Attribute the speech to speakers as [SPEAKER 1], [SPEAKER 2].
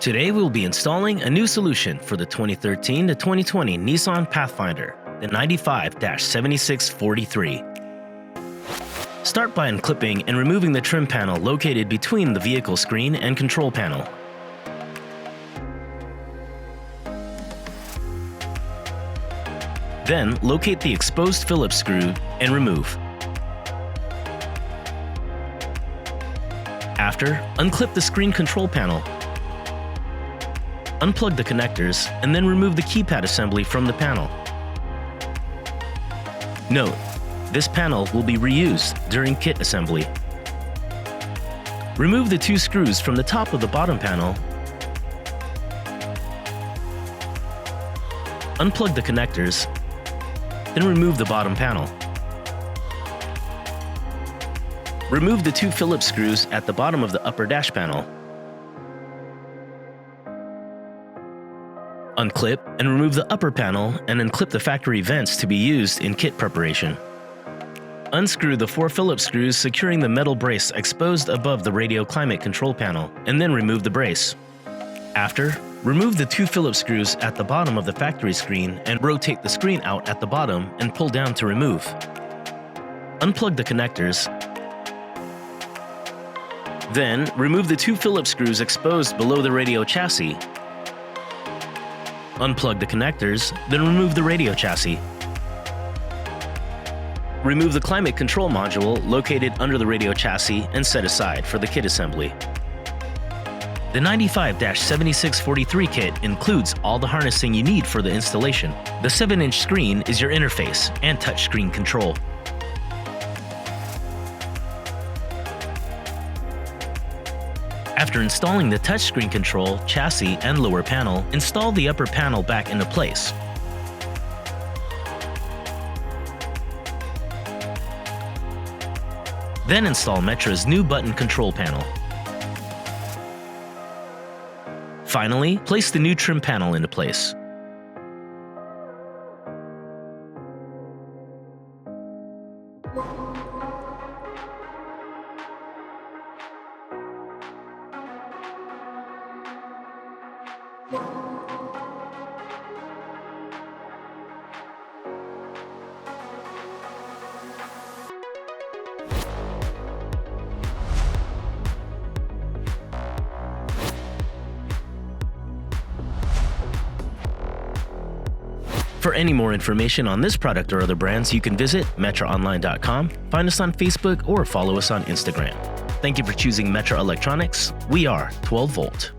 [SPEAKER 1] Today we'll be installing a new solution for the 2013 to 2020 Nissan Pathfinder, the 95-7643. Start by unclipping and removing the trim panel located between the vehicle screen and control panel. Then locate the exposed Phillips screw and remove. After, unclip the screen control panel. Unplug the connectors and then remove the keypad assembly from the panel. Note, this panel will be reused during kit assembly. Remove the two screws from the top of the bottom panel. Unplug the connectors, then remove the bottom panel. Remove the two Phillips screws at the bottom of the upper dash panel. Unclip and remove the upper panel and unclip the factory vents to be used in kit preparation. Unscrew the 4 Phillips screws securing the metal brace exposed above the radio climate control panel, and then remove the brace. After, remove the 2 Phillips screws at the bottom of the factory screen and rotate the screen out at the bottom and pull down to remove. Unplug the connectors. Then, remove the 2 Phillips screws exposed below the radio chassis. Unplug the connectors, then remove the radio chassis. Remove the climate control module located under the radio chassis and set aside for the kit assembly. The 95-7643 kit includes all the harnessing you need for the installation. The 7-inch screen is your interface and touchscreen control. After installing the touchscreen control, chassis, and lower panel, install the upper panel back into place. Then install Metra's new button control panel. Finally, place the new trim panel into place. For any more information on this product or other brands, you can visit metraonline.com, find us on Facebook, or follow us on Instagram. Thank you for choosing Metra Electronics. We are 12 Volt.